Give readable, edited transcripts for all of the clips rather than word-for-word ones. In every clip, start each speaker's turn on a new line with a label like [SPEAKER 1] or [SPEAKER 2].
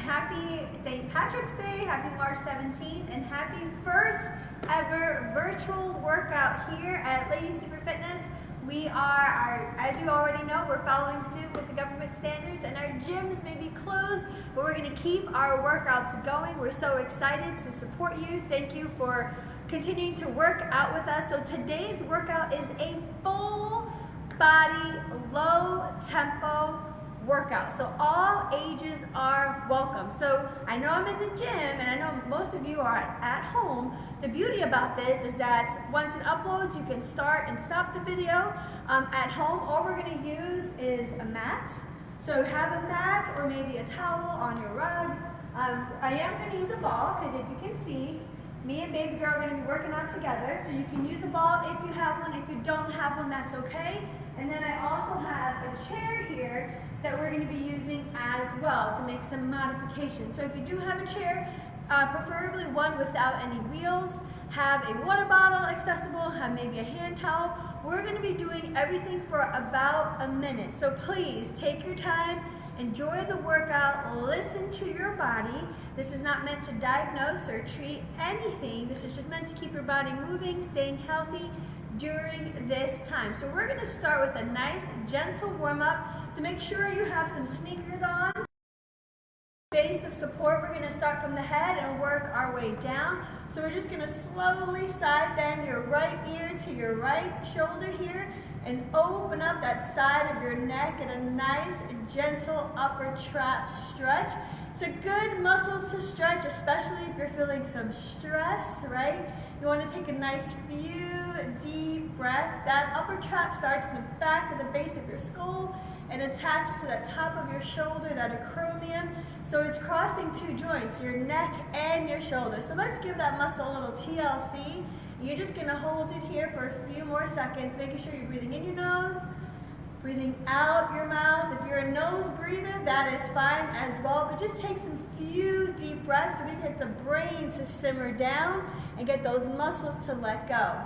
[SPEAKER 1] happy St. Patrick's Day, happy March 17th, and happy first ever virtual workout here at Lady Super Fitness. We are, as you already know, we're following suit with the government standards, and our gyms may be closed, but we're going to keep our workouts going. We're so excited to support you. Thank you for continuing to work out with us. So today's workout is a full body, low tempo workout. So all ages are welcome. So I know I'm in the gym and I know most of you are at home. The beauty about this is that once it uploads, you can start and stop the video at home. All we're going to use is a mat. So have a mat or maybe a towel on your rug. I am going to use a ball because if you can see, me and baby girl are going to be working out together. So you can use a ball if you have one. If you don't have one, that's okay. And then I also have a chair here that we're going to be using as well to make some modifications. So if you do have a chair, preferably one without any wheels, have a water bottle accessible, have maybe a hand towel. We're going to be doing everything for about a minute. So please take your time, enjoy the workout, listen to your body. This is not meant to diagnose or treat anything. This is just meant to keep your body moving, staying healthy during this time. So we're going to start with a nice gentle warm-up. So make sure you have some sneakers on. Base of support, we're going to start from the head and work our way down. So we're just going to slowly side bend your right ear to your right shoulder here and open up that side of your neck in a nice gentle upper trap stretch. It's a good muscle to stretch, especially if you're feeling some stress, right? You want to take a nice few deep breaths. That upper trap starts in the back of the base of your skull and attaches to the top of your shoulder, that acromion. So it's crossing two joints, your neck and your shoulder. So let's give that muscle a little TLC. You're just going to hold it here for a few more seconds, making sure you're breathing in your nose, breathing out your mouth. If you're a nose breather, that is fine as well, but just take some few deep breaths so we get the brain to simmer down and get those muscles to let go.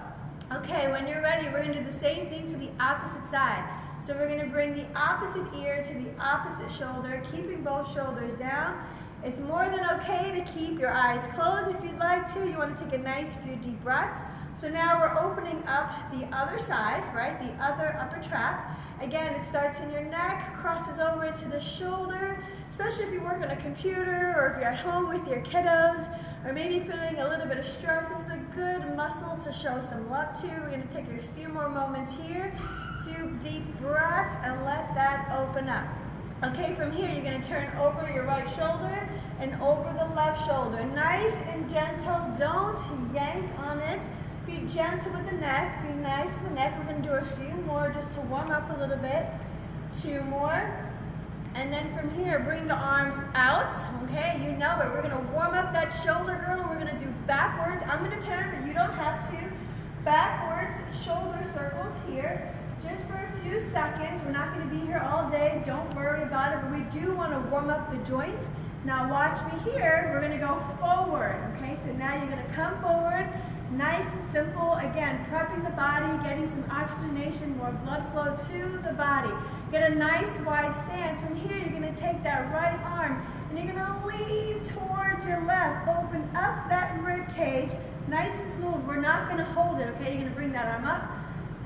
[SPEAKER 1] Okay, when you're ready, we're going to do the same thing to the opposite side. So we're going to bring the opposite ear to the opposite shoulder, keeping both shoulders down. It's more than okay to keep your eyes closed if you'd like to. You want to take a nice few deep breaths. So now we're opening up the other side, right? The other upper trap. Again, it starts in your neck, crosses over into the shoulder, especially if you work on a computer or if you're at home with your kiddos or maybe feeling a little bit of stress. This is a good muscle to show some love to. We're going to take a few more moments here, few deep breaths, and let that open up. Okay, from here you're going to turn over your right shoulder and over the left shoulder. Nice and gentle, don't yank on it. Be gentle with the neck, be nice with the neck. We're going to do a few more just to warm up a little bit. Two more. And then from here, bring the arms out, okay? You know it. We're going to warm up that shoulder girdle. We're going to do backwards. I'm going to turn, but you don't have to. Backwards shoulder circles here. Just for a few seconds. We're not going to be here all day. Don't worry about it, but we do want to warm up the joints. Now watch me here. We're going to go forward, okay? So now you're going to come forward. Nice and simple. Again, prepping the body, getting some oxygenation, more blood flow to the body. Get a nice wide stance. From here, you're going to take that right arm and you're going to lean towards your left. Open up that rib cage. Nice and smooth. We're not going to hold it, okay? You're going to bring that arm up.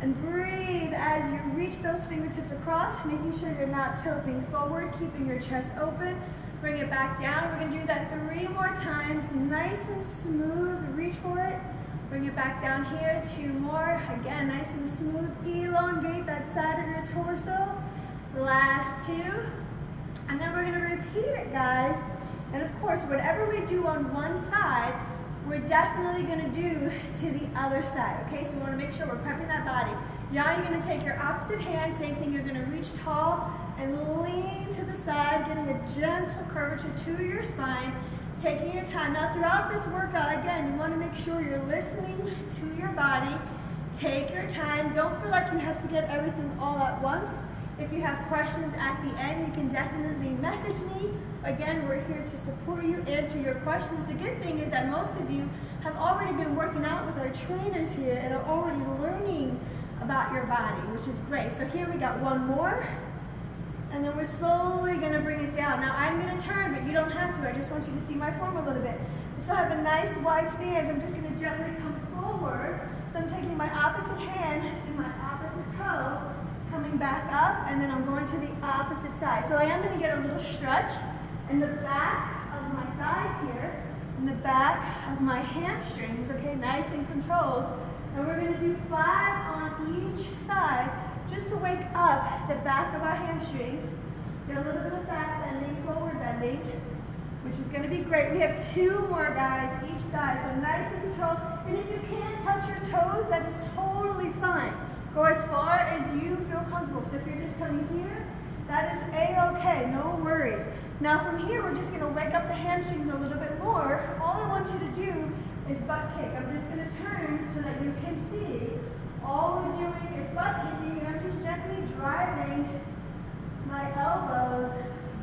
[SPEAKER 1] And breathe as you reach those fingertips across, making sure you're not tilting forward, keeping your chest open. Bring it back down. We're going to do that 3 more times. Nice and smooth. Reach for it. Bring it back down here. 2 more. Again, nice and smooth. Elongate that side of your torso. Last 2. And then we're going to repeat it, guys. And of course, whatever we do on one side, we're definitely going to do to the other side, okay? So we want to make sure we're prepping that body. Now you're going to take your opposite hand, same thing, you're going to reach tall and lean to the side, getting a gentle curvature to your spine, taking your time. Now throughout this workout, again, you want to make sure you're listening to your body. Take your time. Don't feel like you have to get everything all at once. If you have questions at the end, you can definitely message me. Again, we're here to support you, answer your questions. The good thing is that most of you have already been working out with our trainers here and are already learning about your body, which is great. So here we got 1 more. And then we're slowly going to bring it down. Now I'm going to turn, but you don't have to. I just want you to see my form a little bit. I still have a nice wide stance. I'm just going to gently come forward. So I'm taking my opposite hand to my opposite toe, coming back up, and then I'm going to the opposite side. So I am going to get a little stretch in the back of my thighs here, in the back of my hamstrings, okay, nice and controlled. And we're going to do 5 on each side, just to wake up the back of our hamstrings. Get a little bit of back bending, forward bending, which is going to be great. We have 2 more, guys, each side, so nice and controlled. And if you can't touch your toes, that is totally fine. Go as far as you feel comfortable. So if you're just coming here, that is a-okay, no worries. Now from here, we're just going to wake up the hamstrings a little bit more. All I want you to do is butt kick. I'm just going to turn so that you can see. All we're doing is butt kicking, and I'm just gently driving my elbows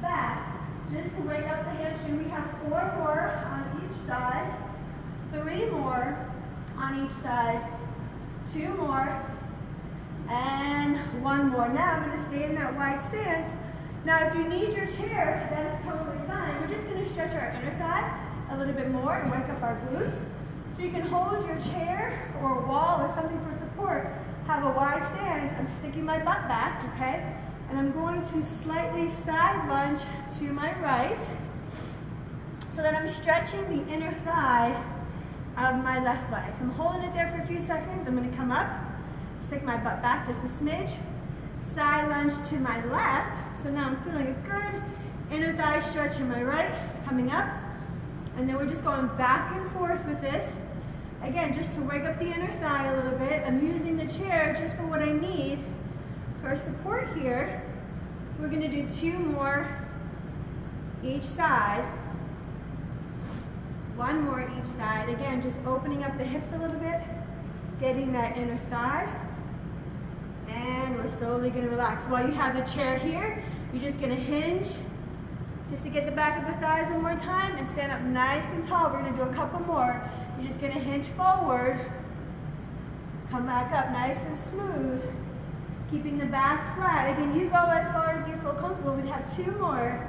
[SPEAKER 1] back just to wake up the hamstring. We have 4 more on each side, 3 more on each side, 2 more, and 1 more. Now I'm going to stay in that wide stance. Now if you need your chair, that is totally fine. We're just going to stretch our inner thigh a little bit more and wake up our glutes. So you can hold your chair or wall or something for support. Have a wide stance. I'm sticking my butt back, okay? And I'm going to slightly side lunge to my right so that I'm stretching the inner thigh of my left leg. So I'm holding it there for a few seconds. I'm going to come up, stick my butt back just a smidge, side lunge to my left. So now I'm feeling a good inner thigh stretch in my right, coming up. And then we're just going back and forth with this. Again, just to wake up the inner thigh a little bit. I'm using the chair just for what I need for support here. We're going to do 2 more each side. 1 more each side. Again, just opening up the hips a little bit, getting that inner thigh. And we're slowly going to relax. While you have the chair here, you're just going to hinge just to get the back of the thighs one more time and stand up nice and tall. We're going to do a couple more. You're just going to hinge forward, come back up nice and smooth, keeping the back flat. Again, you go as far as you feel comfortable. We have 2 more,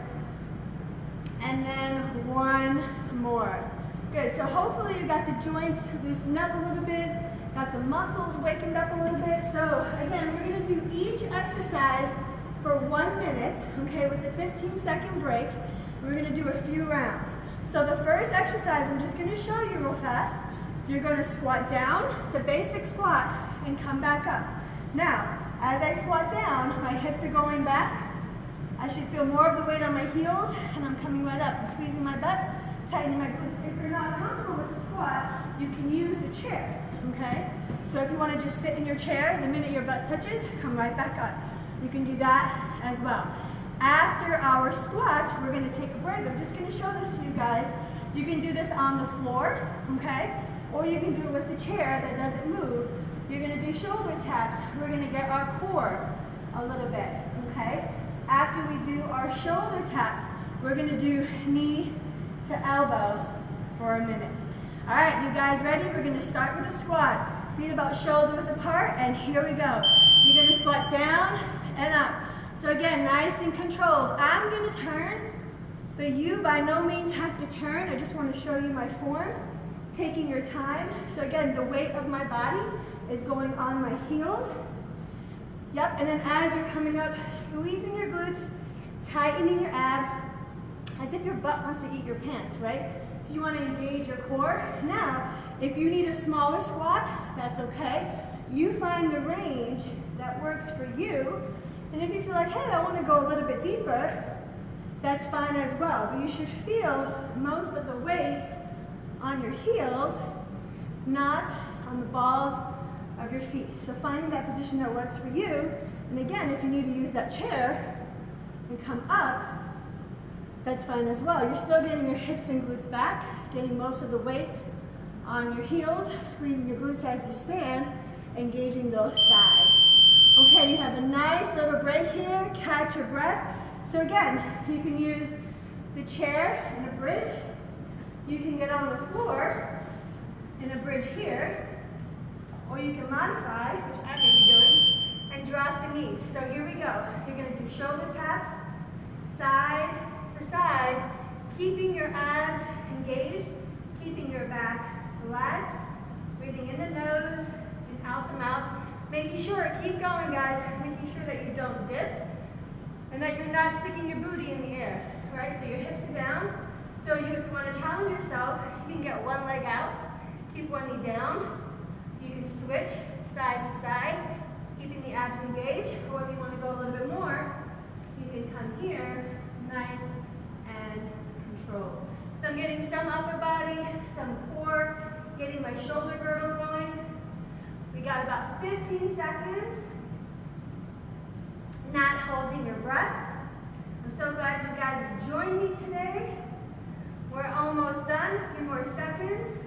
[SPEAKER 1] and then 1 more. Good, so hopefully you got the joints loosened up a little bit, got the muscles wakened up a little bit. So again, we're going to do each exercise for 1 minute, okay, with a 15-second break. We're going to do a few rounds. So the first exercise, I'm just going to show you real fast. You're going to squat down. It's a basic squat and come back up. Now, as I squat down, my hips are going back. I should feel more of the weight on my heels, and I'm coming right up. I'm squeezing my butt, tightening my glutes. If you're not comfortable with the squat, you can use the chair, okay? So if you want to just sit in your chair, the minute your butt touches, come right back up. You can do that as well. After our squat, we're going to take a break. I'm just going to show this to you guys. You can do this on the floor, okay? Or you can do it with the chair that doesn't move. You're going to do shoulder taps. We're going to get our core a little bit, okay? After we do our shoulder taps, we're going to do knee to elbow for a minute. All right, you guys ready? We're going to start with a squat. Feet about shoulder width apart, and here we go. You're going to squat down and up. So again, nice and controlled. I'm going to turn, but you by no means have to turn. I just want to show you my form, taking your time. So again, the weight of my body is going on my heels. Yep, and then as you're coming up, squeezing your glutes, tightening your abs, as if your butt wants to eat your pants, right? So you want to engage your core. Now, if you need a smaller squat, that's okay. You find the range that works for you. And if you feel like, hey, I want to go a little bit deeper, that's fine as well. But you should feel most of the weight on your heels, not on the balls of your feet. So finding that position that works for you. And again, if you need to use that chair and come up, that's fine as well. You're still getting your hips and glutes back, getting most of the weight on your heels, squeezing your glutes as you stand, engaging those thighs. Okay, you have a nice little break here, catch your breath. So again, you can use the chair in a bridge. You can get on the floor in a bridge here, or you can modify, which I may be doing, and drop the knees. So here we go. You're going to do shoulder taps, side to side, keeping your abs engaged, keeping your back flat, breathing in the nose and out the mouth. Making sure, keep going guys, making sure that you don't dip and that you're not sticking your booty in the air, right? So your hips are down. So if you want to challenge yourself, you can get one leg out, keep one knee down. You can switch side to side, keeping the abs engaged, or if you want to go a little bit more, you can come here, nice and controlled. So I'm getting some upper body, some core, getting my shoulder girdle going. We got about 15 seconds, not holding your breath. I'm so glad you guys have joined me today. We're almost done, a few more seconds.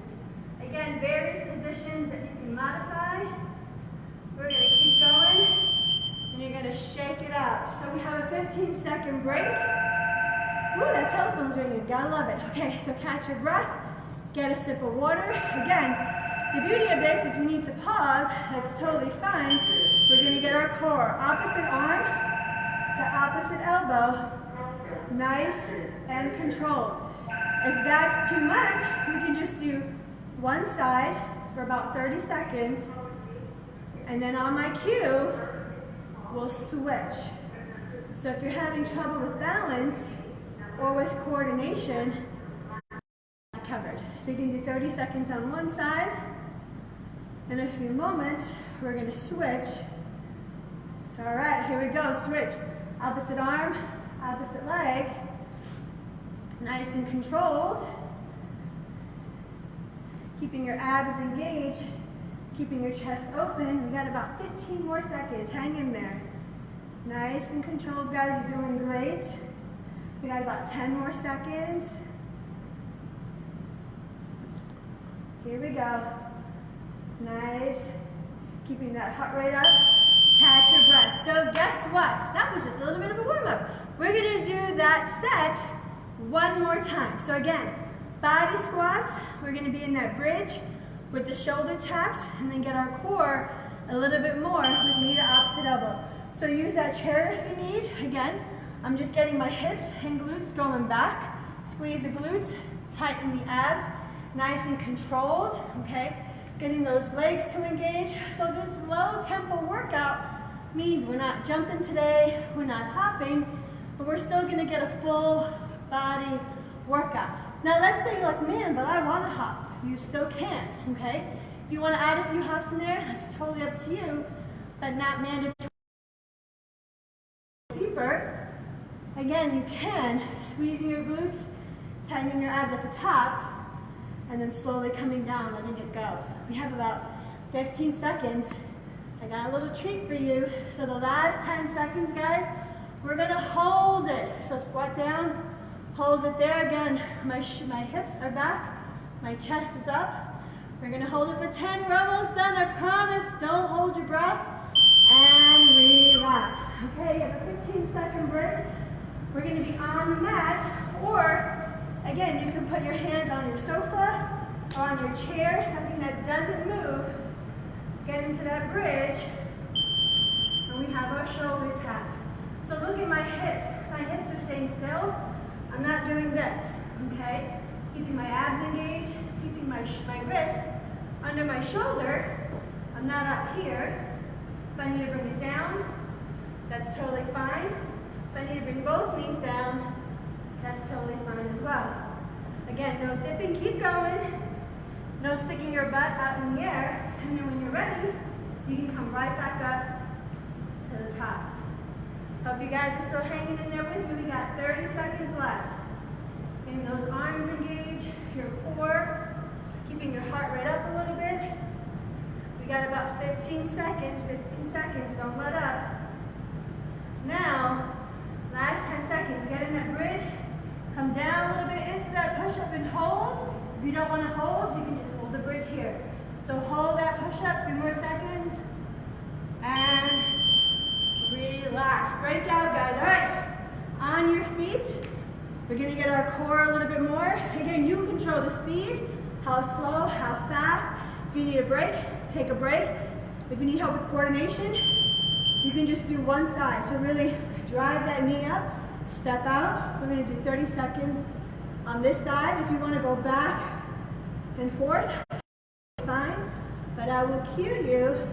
[SPEAKER 1] Again, various positions that you can modify. We're going to keep going, and you're going to shake it out. So we have a 15-second break. Ooh, that telephone's ringing, gotta love it. Okay, so catch your breath, get a sip of water. Again, the beauty of this, if you need to pause, that's totally fine. We're gonna get our core, opposite arm to opposite elbow, nice and controlled. If that's too much, we can just do one side for about 30 seconds, and then on my cue, we'll switch. So if you're having trouble with balance or with coordination, covered. So you can do 30 seconds on one side. In a few moments, we're going to switch. All right, here we go. Switch. Opposite arm, opposite leg. Nice and controlled. Keeping your abs engaged, keeping your chest open. We got about 15 more seconds. Hang in there. Nice and controlled, guys. You're doing great. We got about 10 more seconds. Here we go. Nice. Keeping that heart rate up. Catch your breath. So guess what? That was just a little bit of a warm-up. We're going to do that set one more time. So again, body squats. We're going to be in that bridge with the shoulder taps and then get our core a little bit more with knee to opposite elbow. So use that chair if you need. Again, I'm just getting my hips and glutes going back. Squeeze the glutes, tighten the abs, nice and controlled, okay? Getting those legs to engage. So this low tempo workout means we're not jumping today, we're not hopping, but we're still gonna get a full body workout. Now let's say you're like, man, but I wanna hop. You still can, okay? If you wanna add a few hops in there, that's totally up to you, but not mandatory. Deeper, again, you can, squeezing your glutes, tightening your abs at the top, and then slowly coming down, letting it go. We have about 15 seconds. I got a little treat for you. So the last 10 seconds, guys, we're gonna hold it. So squat down, hold it there. Again, my hips are back, my chest is up. We're gonna hold it for 10, we're almost done, I promise. Don't hold your breath, and relax. Okay, you have a 15-second break. We're gonna be on the mat, or again, you can put your hands on your sofa or on your chair, something that doesn't move. Get into that bridge, and we have our shoulder taps. So look at my hips. My hips are staying still. I'm not doing this, okay? Keeping my abs engaged, keeping my wrist under my shoulder. I'm not up here. If I need to bring it down, that's totally fine. If I need to bring both knees down, that's totally fine as well. Again, no dipping, keep going. No sticking your butt out in the air. And then when you're ready, you can come right back up to the top. Hope you guys are still hanging in there with me. We got 30 seconds left. Getting those arms engaged, your core, keeping your heart rate up a little bit. We got about 15 seconds, don't let up. Now, last 10 seconds, get in that bridge. Come down a little bit into that push-up and hold. If you don't want to hold, you can just hold the bridge here. So hold that push-up, 3 more seconds. And relax. Great job, guys. All right, on your feet. We're going to get our core a little bit more. Again, you control the speed, how slow, how fast. If you need a break, take a break. If you need help with coordination, You can just do one side. So really drive that knee up, step out. We're gonna do 30 seconds on this side. If you wanna go back and forth, fine. But I will cue you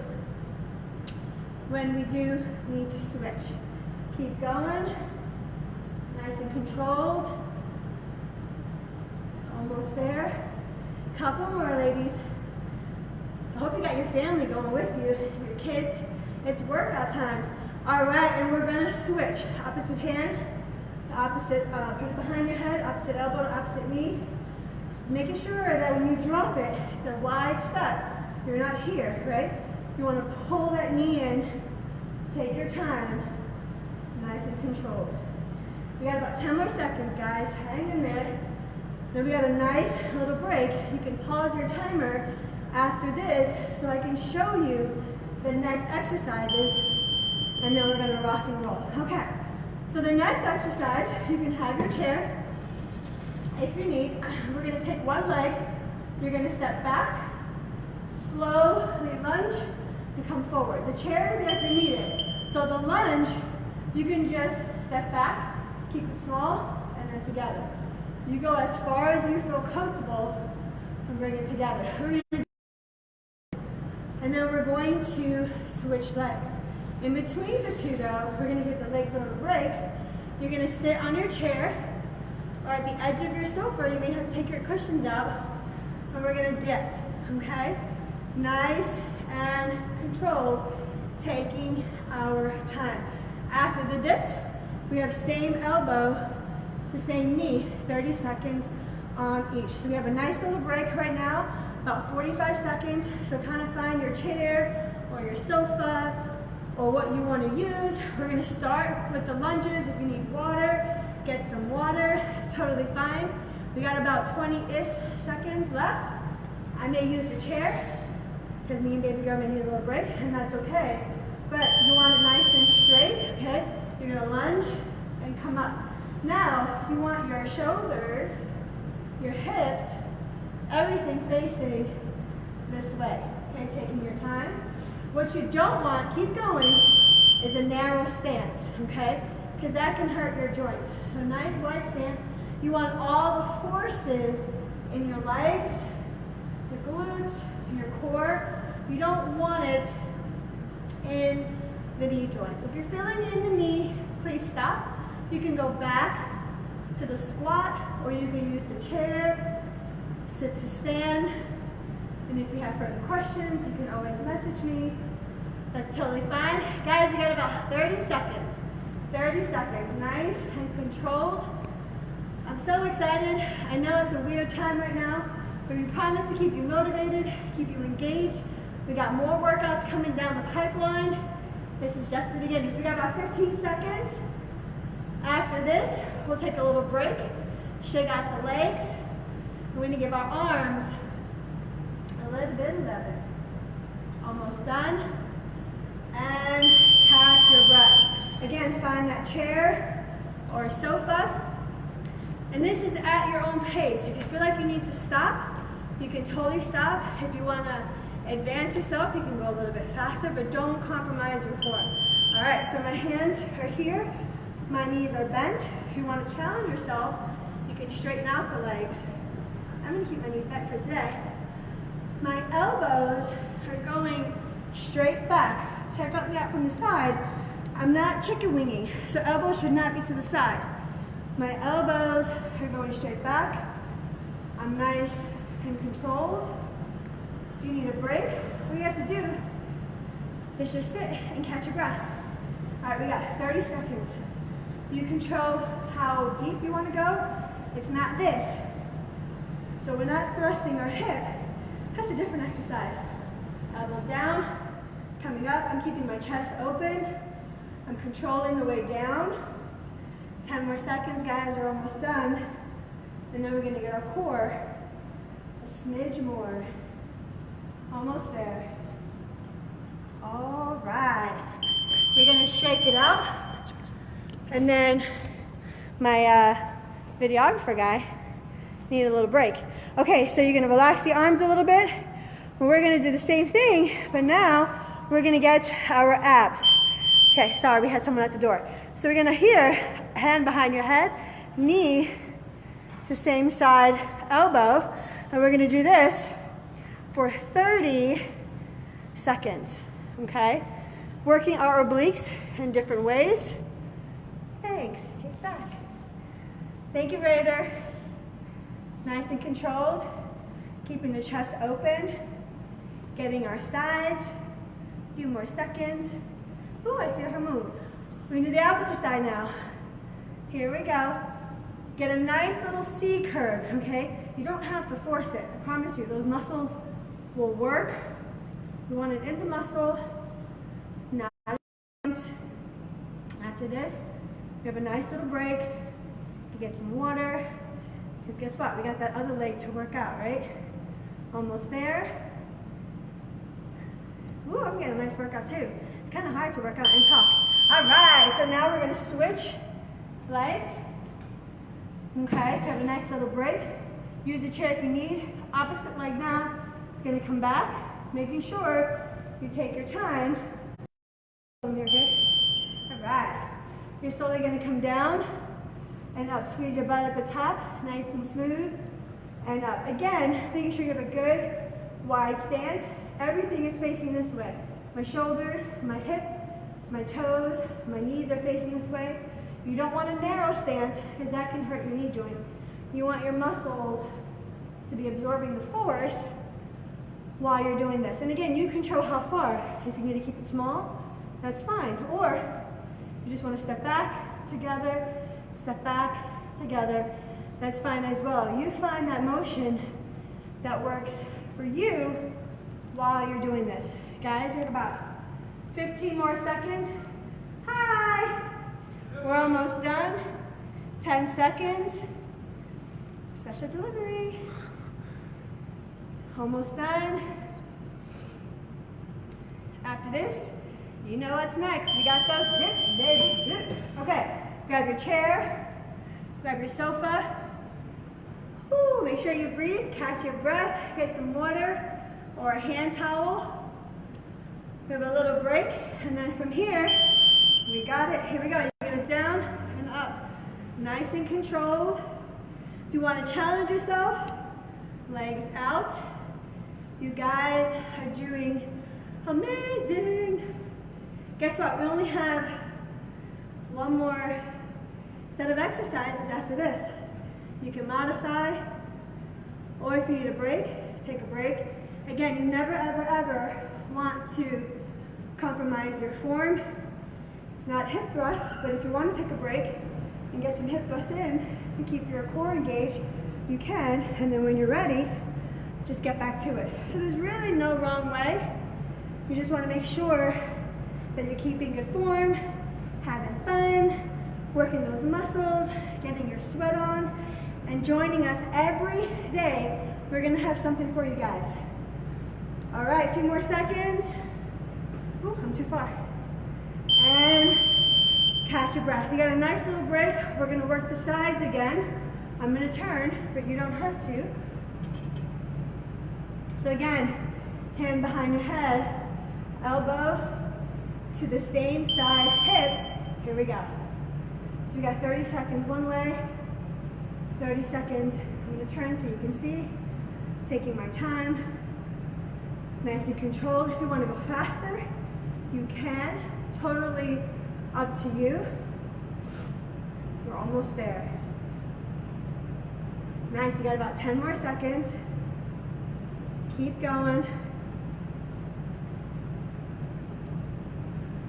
[SPEAKER 1] when we do need to switch. Keep going, nice and controlled. Almost there. Couple more, ladies. I hope you got your family going with you, your kids. It's workout time. All right, and we're gonna switch. Opposite hand, opposite, put it behind your head, opposite elbow to opposite knee. Making sure that when you drop it, it's a wide step. You're not here, right? You wanna pull that knee in, take your time, nice and controlled. We got about 10 more seconds, guys. Hang in there. Then we got a nice little break. You can pause your timer after this so I can show you the next exercises, and then we're gonna rock and roll. Okay, so the next exercise, you can have your chair if you need. We're gonna take one leg, you're gonna step back, slowly lunge, and come forward. The chair is there if you need it. So the lunge, you can just step back, keep it small, and then together. You go as far as you feel comfortable and bring it together. And then we're going to switch legs. In between the two though, we're gonna give the legs a little break. You're gonna sit on your chair or at the edge of your sofa. You may have to take your cushions out, and we're gonna dip, okay? Nice and controlled, taking our time. After the dips, we have same elbow to same knee, 30 seconds on each. So we have a nice little break right now, about 45 seconds. So kind of find your chair or your sofa or what you want to use. We're going to start with the lunges. If you need water, get some water. It's totally fine. We got about 20-ish seconds left. I may use the chair because me and baby girl may need a little break, and that's okay. But you want it nice and straight, okay? You're going to lunge and come up. Now, you want your shoulders, your hips, everything facing this way, okay, taking your time. What you don't want, keep going, is a narrow stance, okay, because that can hurt your joints. So nice wide stance. You want all the forces in your legs, your glutes, and your core. You don't want it in the knee joints. If you're feeling it in the knee, please stop. You can go back to the squat, or you can use the chair, sit to stand. And if you have further questions, you can always message me. That's totally fine. Guys, you got about 30 seconds. 30 seconds, nice and controlled. I'm so excited. I know it's a weird time right now, but we promise to keep you motivated, keep you engaged. We got more workouts coming down the pipeline. This is just the beginning. So we got about 15 seconds. After this, we'll take a little break, shake out the legs. We're going to give our arms a little bit of leather. Almost done. And catch your breath. Again, find that chair or a sofa. And this is at your own pace. If you feel like you need to stop, you can totally stop. If you want to advance yourself, you can go a little bit faster, but don't compromise your form. All right, so my hands are here. My knees are bent. If you want to challenge yourself, you can straighten out the legs. I'm going to keep my knees bent for today. My elbows are going straight back. Check out that from the side. I'm not chicken winging, so elbows should not be to the side. My elbows are going straight back. I'm nice and controlled. If you need a break, all you have to do is just sit and catch your breath. All right, we got 30 seconds. You control how deep you want to go. It's not this. So we're not thrusting our hip. That's a different exercise. Elbows down, coming up. I'm keeping my chest open. I'm controlling the way down. 10 more seconds, guys. We're almost done. And then we're going to get our core a smidge more. Almost there. All right. We're going to shake it out. And then my videographer guy needed a little break. Okay, so you're going to relax the arms a little bit. We're going to do the same thing, but now we're going to get our abs.
[SPEAKER 2] Okay, sorry, we had someone at the door. So we're gonna here, hand behind your head, knee to same side elbow, and we're gonna do this for 30 seconds, okay? Working our obliques in different ways. Thanks, he's back. Thank you, Raider. Nice and controlled, keeping the chest open, getting our sides, a few more seconds. Ooh, I feel her move. We're gonna do the opposite side now. Here we go. Get a nice little C curve, okay? You don't have to force it. I promise you, those muscles will work. You want it in the muscle, not after this. We have a nice little break. You get some water. Because guess what? We got that other leg to work out, right? Almost there. Ooh, I'm getting a nice workout too. It's kind of hard to work out and talk. All right, so now we're gonna switch legs. Okay, so have a nice little break. Use the chair if you need. Opposite leg now. It's gonna come back, making sure you take your time. All right, you're slowly gonna come down and up. Squeeze your butt at the top, nice and smooth, and up. Again, making sure you have a good wide stance. Everything is facing this way. My shoulders, my hip, my toes, my knees are facing this way. You don't want a narrow stance because that can hurt your knee joint. You want your muscles to be absorbing the force while you're doing this. And again, you control how far. If you need to keep it small, that's fine. Or you just want to step back together, step back together, that's fine as well. You find that motion that works for you while you're doing this. Guys, we have about 15 more seconds. Hi! We're almost done. 10 seconds. Special delivery. Almost done. After this, you know what's next. We got those dip, baby, dip. Okay, grab your chair, grab your sofa. Woo, make sure you breathe, catch your breath, get some water or a hand towel. We have a little break, and then from here, we got it. Here we go. You get it down and up. Nice and controlled. If you want to challenge yourself, legs out. You guys are doing amazing. Guess what? We only have one more set of exercises after this. You can modify, or if you need a break, take a break. Again, you never, ever, ever want to compromise your form. It's not hip thrust, but if you want to take a break and get some hip thrust in to keep your core engaged, you can, and then when you're ready, just get back to it. So there's really no wrong way. You just want to make sure that you're keeping good form, having fun, working those muscles, getting your sweat on, and joining us every day. We're gonna have something for you guys. All right, a few more seconds. Ooh, I'm too far. And catch your breath. You got a nice little break. We're gonna work the sides again. I'm gonna turn, but you don't have to. So again, hand behind your head, elbow to the same side hip. Here we go. So we got 30 seconds one way, 30 seconds. I'm gonna turn so you can see. Taking my time. Nice and controlled. If you want to go faster, you can. Totally up to you. We're almost there. Nice, you got about 10 more seconds. Keep going.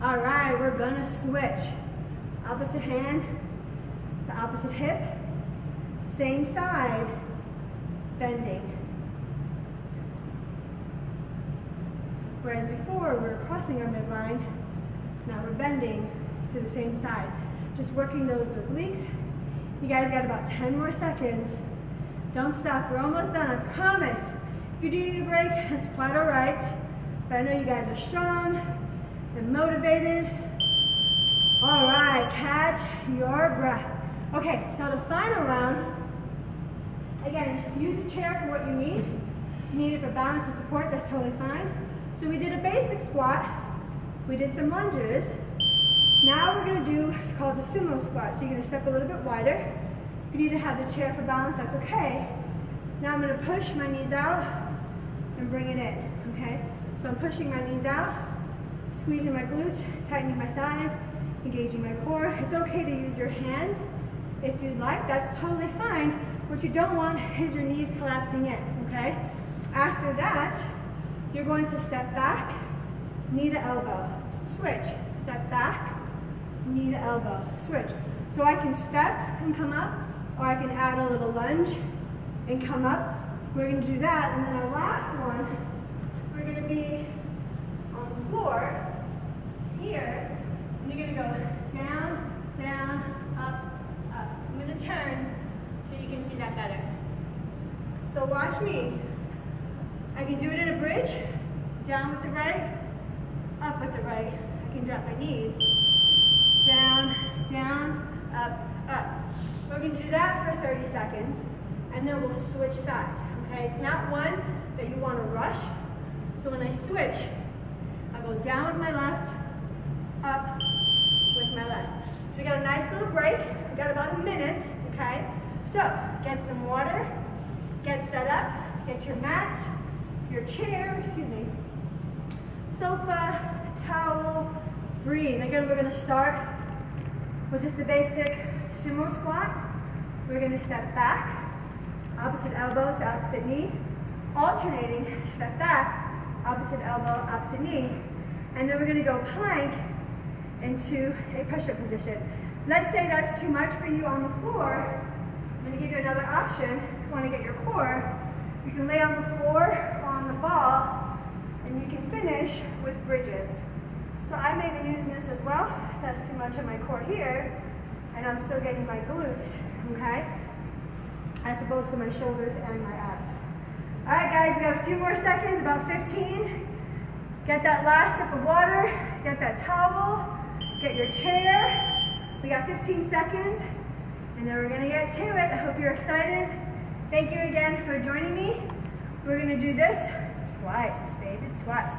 [SPEAKER 2] All right, we're gonna switch. Opposite hand to opposite hip. Same side, bending. Whereas before, we were crossing our midline. Now we're bending to the same side. Just working those obliques. You guys got about 10 more seconds. Don't stop, we're almost done, I promise. If you do need a break, that's quite all right. But I know you guys are strong and motivated. All right, catch your breath. Okay, so the final round, again, use a chair for what you need. If you need it for balance and support, that's totally fine. So we did a basic squat, we did some lunges, Now we're gonna do, it's called the sumo squat. So you're gonna step a little bit wider. If you need to have the chair for balance, that's okay. Now I'm gonna push my knees out and bring it in, okay? So I'm pushing my knees out, squeezing my glutes, tightening my thighs, engaging my core. It's okay to use your hands if you'd like, that's totally fine. What you don't want is your knees collapsing in, okay? After that, you're going to step back, knee to elbow, switch, step back, knee to elbow, switch. So I can step and come up, or I can add a little lunge and come up. We're gonna do that, and then our last one, we're gonna be on the floor, here, and you're gonna go down, down, up, up. I'm gonna turn so you can see that better. So watch me. I can do it in a bridge, down with the right, up with the right. I can drop my knees, down, down, up, up. We're gonna do that for 30 seconds, and then we'll switch sides, okay? It's not one that you wanna rush. So when I switch, I go down with my left, up with my left. So we got a nice little break. We got about a minute, okay? So get some water, get set up, get your mat, your chair, sofa, towel, breathe. Again, we're gonna start with just the basic sumo squat. We're gonna step back, opposite elbow to opposite knee, alternating, step back, opposite elbow, opposite knee. And then we're gonna go plank into a push-up position. Let's say that's too much for you on the floor. I'm gonna give you another option. If you wanna get your core, you can lay on the floor or on the ball, and you can finish with bridges. So I may be using this as well, if that's too much of my core here, and I'm still getting my glutes, okay? As opposed to my shoulders and my abs. All right, guys, we have a few more seconds, about 15. Get that last sip of water, get that towel, get your chair. We got 15 seconds, and then we're gonna get to it. I hope you're excited. Thank you again for joining me. We're gonna do this twice, baby, twice.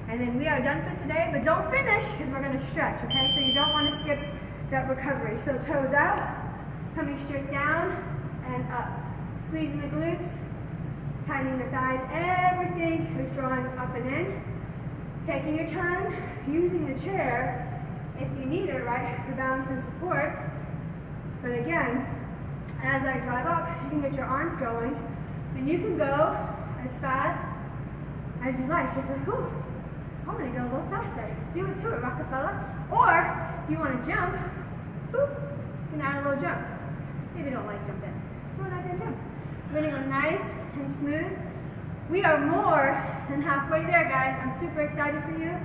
[SPEAKER 2] And then we are done for today, but don't finish because we're gonna stretch, okay? So you don't wanna skip that recovery. So toes out, coming straight down and up. Squeezing the glutes, tightening the thighs, everything is drawing up and in. Taking your time, using the chair if you need it, right, for balance and support. But again, as I drive up, you can get your arms going, and you can go as fast as you like. So if you're like, oh, I'm gonna go a little faster, do it to it, Rockefeller. Or if you wanna jump, boop, you can add a little jump. Maybe you don't like jumping, so we're not gonna jump. We're gonna go nice and smooth. We are more than halfway there, guys. I'm super excited for you.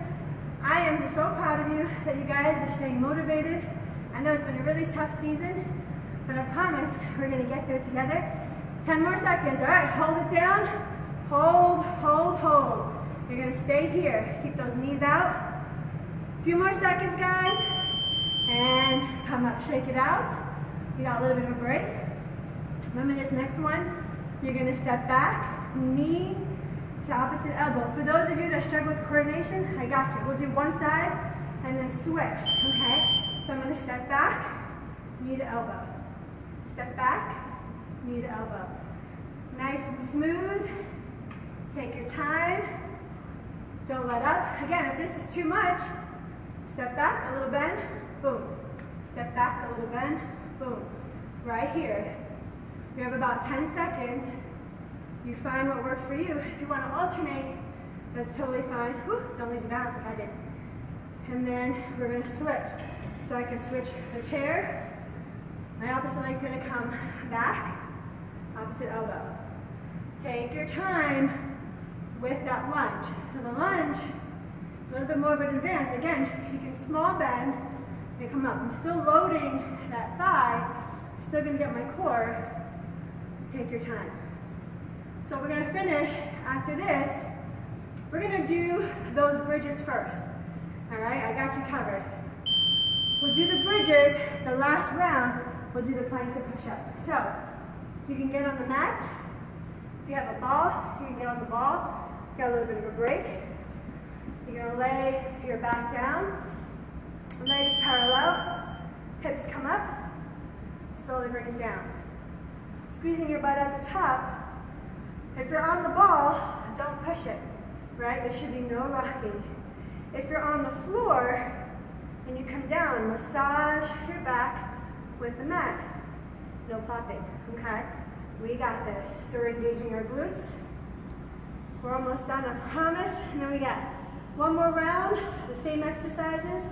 [SPEAKER 2] I am just so proud of you that you guys are staying motivated. I know it's been a really tough season, but I promise we're gonna get there together. 10 more seconds, all right, hold it down. Hold, hold, hold. You're gonna stay here. Keep those knees out. A few more seconds, guys. And come up, shake it out. We got a little bit of a break. Remember this next one, you're gonna step back, knee to opposite elbow. For those of you that struggle with coordination, I got you. We'll do one side and then switch, okay? So I'm gonna step back, knee to elbow. Step back, knee to elbow. Nice and smooth. Take your time. Don't let up. Again, if this is too much, step back, a little bend, boom. Step back, a little bend, boom. Right here. We have about 10 seconds. You find what works for you. If you want to alternate, that's totally fine. Whew, don't lose your balance like I did. And then we're going to switch. So I can switch the chair. My opposite leg's going to come back, opposite elbow. Take your time with that lunge. So the lunge is a little bit more of an advance. Again, if you can small bend and come up. I'm still loading that thigh. Still going to get my core. Take your time. So we're going to finish after this. We're going to do those bridges first. All right, I got you covered. We'll do the bridges. The last round, we'll do the plank to push up. So you can get on the mat. If you have a ball, you can get on the ball. Got a little bit of a break. You're going to lay your back down. Legs parallel, hips come up, slowly bring it down. Squeezing your butt at the top. If you're on the ball, don't push it, right? There should be no rocking. If you're on the floor and you come down, massage your back with the mat. No flopping, okay? We got this. So we're engaging our glutes. We're almost done, I promise. And then we got one more round, the same exercises.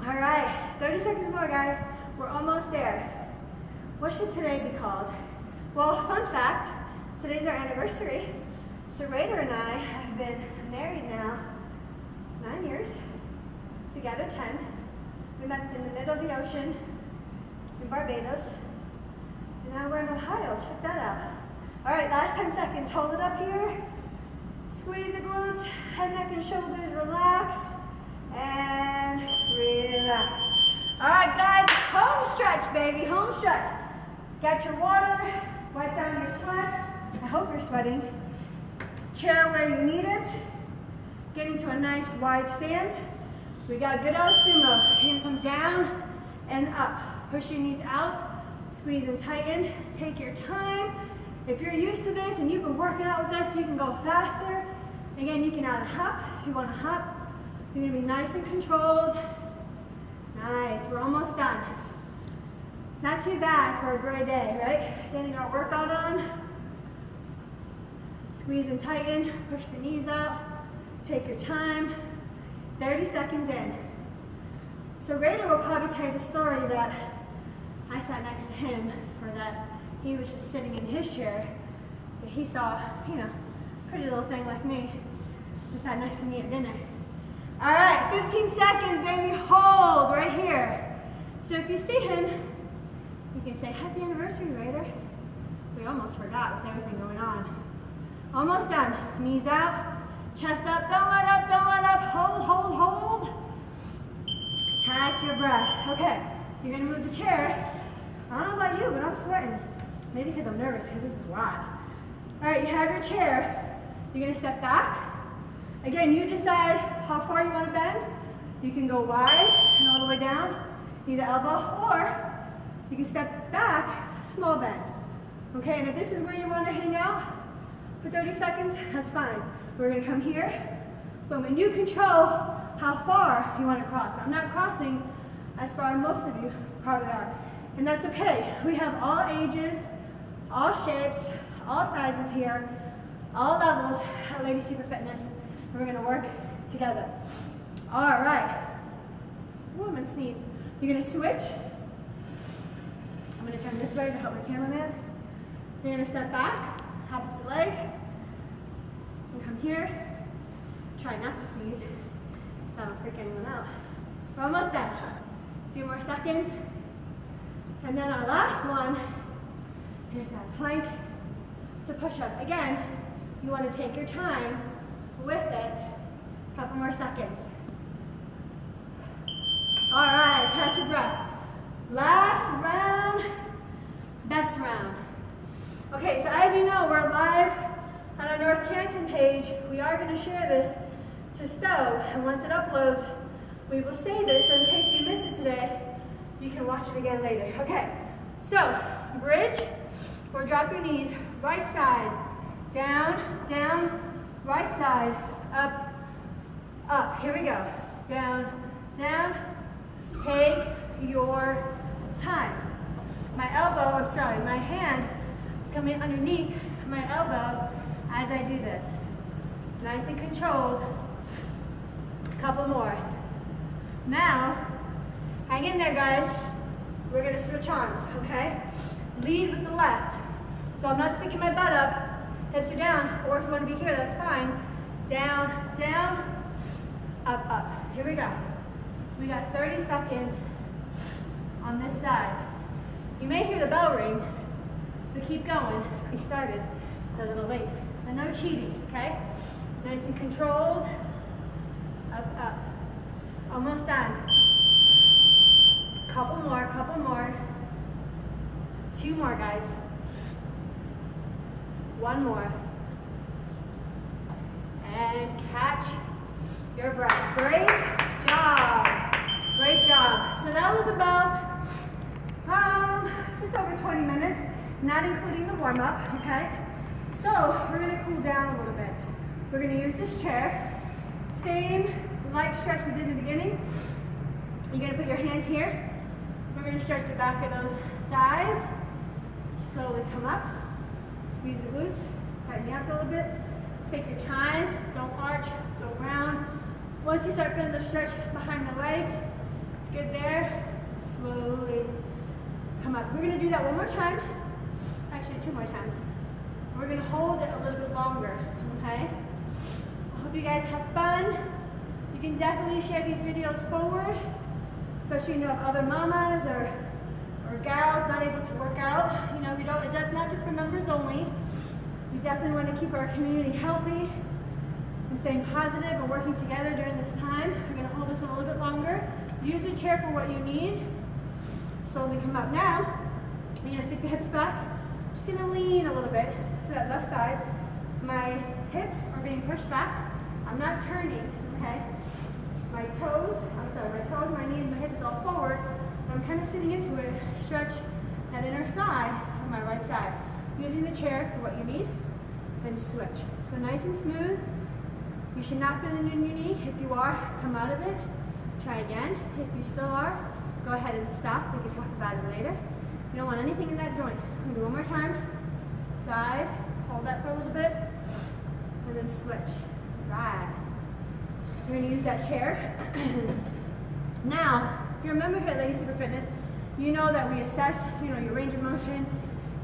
[SPEAKER 2] All right, 30 seconds more, guys. We're almost there. What should today be called? Well, fun fact, today's our anniversary. So Raider and I have been married now 9 years, together 10. We met in the middle of the ocean in Barbados, and now we're in Ohio. Check that out. All right, last 10 seconds. Hold it up here. Squeeze the glutes, head, neck, and shoulders. Relax and relax. All right, guys, home stretch, baby, home stretch. Get your water, wipe down your sweat. I hope you're sweating. Chair where you need it. Get into a nice wide stance. We got good old sumo. You're gonna come down and up. Push your knees out, squeeze and tighten. Take your time. If you're used to this and you've been working out with us, you can go faster. Again, you can add a hop if you want to hop. You're gonna be nice and controlled. Nice, we're almost done. Not too bad for a gray day, right? Getting our workout on. Squeeze and tighten, push the knees out. Take your time. 30 seconds in. So Raider will probably tell you the story that I sat next to him, or that he was just sitting in his chair, but he saw, you know, pretty little thing like me, who sat next to me at dinner. All right, 15 seconds, baby, hold right here. So if you see him, you can say, happy anniversary, Raider. We almost forgot with everything going on. Almost done, knees out, chest up, don't let up, don't let up, hold, hold, hold. Catch your breath. Okay, you're gonna move the chair. I don't know about you, but I'm sweating. Maybe because I'm nervous, because this is live. All right, you have your chair. You're gonna step back. Again, you decide how far you wanna bend. You can go wide and all the way down, knee to elbow, or you can step back, small bend. Okay, and if this is where you wanna hang out for 30 seconds, that's fine. We're gonna come here, boom, and you control how far you wanna cross. I'm not crossing as far as most of you probably are, and that's okay. We have all ages, all shapes, all sizes here, all levels at Lady Super Fitness, and we're gonna work together. All right. Ooh, I'm gonna sneeze. You're gonna switch. I'm gonna turn this way to help my cameraman. You're gonna step back, opposite leg, and come here. Try not to sneeze, so I don't freak anyone out. We're almost done. A few more seconds. And then our last one, here's that plank to push up. Again, you want to take your time with it. A couple more seconds. All right, catch your breath. Last round, best round. Okay, so as you know, we're live on our North Canton page. We are going to share this to Stowe, and once it uploads, we will save it, so in case you missed it today, you can watch it again later. Okay, so bridge, or drop your knees, right side, down, down, right side, up, up. Here we go. Down, down. Take your time. My hand is coming underneath my elbow as I do this. Nice and controlled. A couple more. Now, hang in there, guys. We're gonna switch arms, okay? Lead with the left. So I'm not sticking my butt up, hips are down, or if you wanna be here, that's fine. Down, down, up, up. Here we go. We got 30 seconds on this side. You may hear the bell ring, but keep going. We started a little late, so no cheating, okay? Nice and controlled. Up, up. Almost done. Couple more, couple more. 2 more, guys. 1 more. And catch your breath. Great job. Great job. So that was about just over 20 minutes, not including the warm-up, okay? So we're gonna cool down a little bit. We're gonna use this chair. Same light stretch we did in the beginning. You're gonna put your hands here. We're gonna stretch the back of those thighs. Slowly come up. Squeeze the glutes. Tighten up a little bit. Take your time. Don't arch. Don't round. Once you start feeling the stretch behind the legs, it's good there. Slowly come up. We're gonna do that one more time. Actually, 2 more times. We're gonna hold it a little bit longer, okay? I hope you guys have fun. You can definitely share these videos forward, especially of other mamas or gals not able to work out. It's not just for members only. We definitely want to keep our community healthy and staying positive and working together during this time. We're going to hold this one a little bit longer. Use the chair for what you need. Slowly come up now. You're going to stick the hips back. Just going to lean a little bit to that left side. My hips are being pushed back. I'm not turning, okay? My toes, my knees, my hips all forward. I'm kind of sitting into it. Stretch that inner thigh on my right side. Using the chair for what you need, then switch. So nice and smooth. You should not feel it in your knee. If you are, come out of it. Try again. If you still are, go ahead and stop. We can talk about it later. You don't want anything in that joint. I'm gonna do one more time. Side, hold that for a little bit, and then switch. Right. We're gonna use that chair. Now, if you're a member here at Lady Super Fitness, you know that we assess, your range of motion,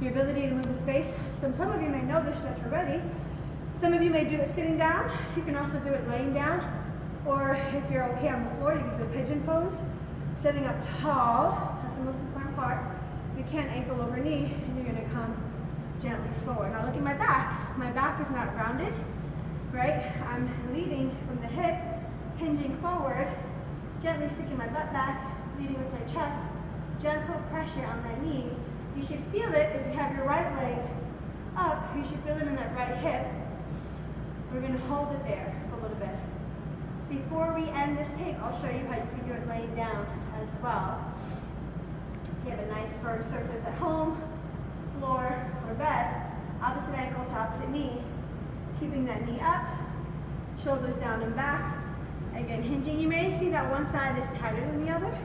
[SPEAKER 2] your ability to move the space. So some of you may know this stretch already. Some of you may do it sitting down. You can also do it laying down. Or if you're okay on the floor, you can do a pigeon pose. Sitting up tall, that's the most important part. You can't ankle over knee, and you're gonna come gently forward. Now look at my back. My back is not rounded, right? I'm leading from the hip, hinging forward, gently sticking my butt back, leading with my chest, gentle pressure on that knee. You should feel it if you have your right leg up. You should feel it in that right hip. We're going to hold it there for a little bit. Before we end this tape, I'll show you how you can do it laying down as well. If you have a nice firm surface at home, floor, or bed, opposite ankle to opposite knee, keeping that knee up, shoulders down and back. Again, hinging. You may see that one side is tighter than the other.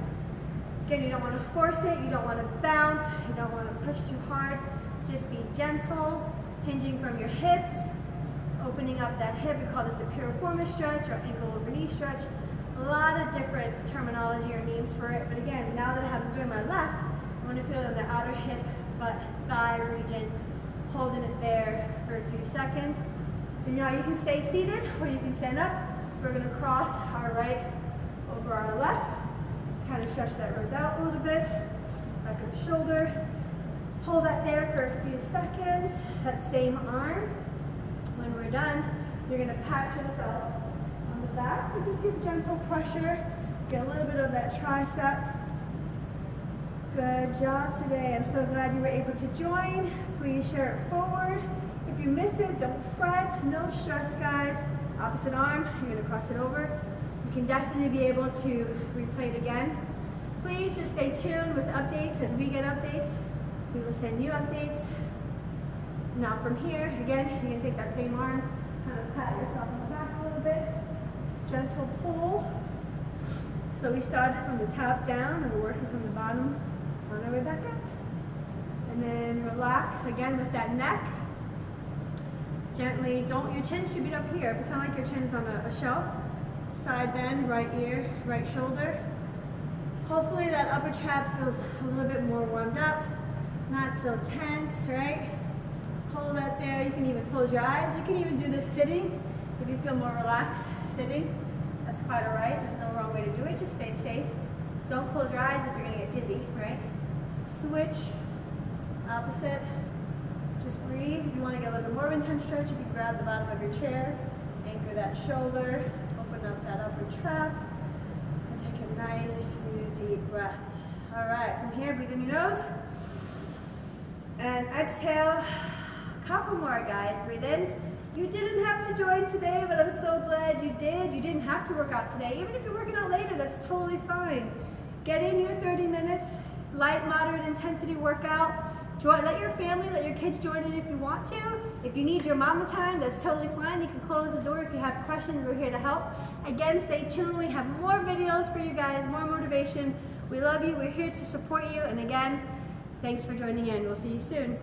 [SPEAKER 2] Again, you don't want to force it, you don't want to bounce, you don't want to push too hard. Just be gentle, hinging from your hips, opening up that hip. We call this the piriformis stretch or ankle over knee stretch. A lot of different terminology or names for it, but again, now that I'm doing my left, I want to feel the outer hip, butt, thigh region, holding it there for a few seconds. And you can stay seated or you can stand up. We're going to cross our right over our left. Let's kind of stretch that rib out a little bit. Back of the shoulder. Hold that there for a few seconds. That same arm. When we're done, you're going to pat yourself on the back. Just give gentle pressure. Get a little bit of that tricep. Good job today. I'm so glad you were able to join. Please share it forward. If you missed it, don't fret. No stress, guys. Opposite arm, you're going to cross it over. You can definitely be able to replay it again. Please just stay tuned with updates. As we get updates, we will send you updates. Now from here, again, you can take that same arm, kind of pat yourself on the back a little bit. Gentle pull. So we started from the top down and we're working from the bottom on our way back up. And then relax again with that neck. Gently, your chin should be up here. Pretend like your chin's on a shelf. Side bend, right ear, right shoulder. Hopefully that upper trap feels a little bit more warmed up, not so tense, right? Hold that there. You can even close your eyes. You can even do this sitting if you feel more relaxed sitting. That's quite all right. There's no wrong way to do it. Just stay safe. Don't close your eyes if you're going to get dizzy, right? Switch, opposite. Just breathe. If you want to get a little bit more of an intense stretch, you can grab the bottom of your chair, anchor that shoulder, open up that upper trap, and take a nice few deep breaths. All right, from here, breathe in your nose, and exhale. Couple more, guys. Breathe in. You didn't have to join today, but I'm so glad you did. You didn't have to work out today. Even if you're working out later, that's totally fine. Get in your 30 minutes, light, moderate intensity workout. Let your family, let your kids join in if you want to. If you need your mama time, that's totally fine. You can close the door if you have questions. We're here to help. Again, stay tuned. We have more videos for you guys, more motivation. We love you. We're here to support you. And again, thanks for joining in. We'll see you soon.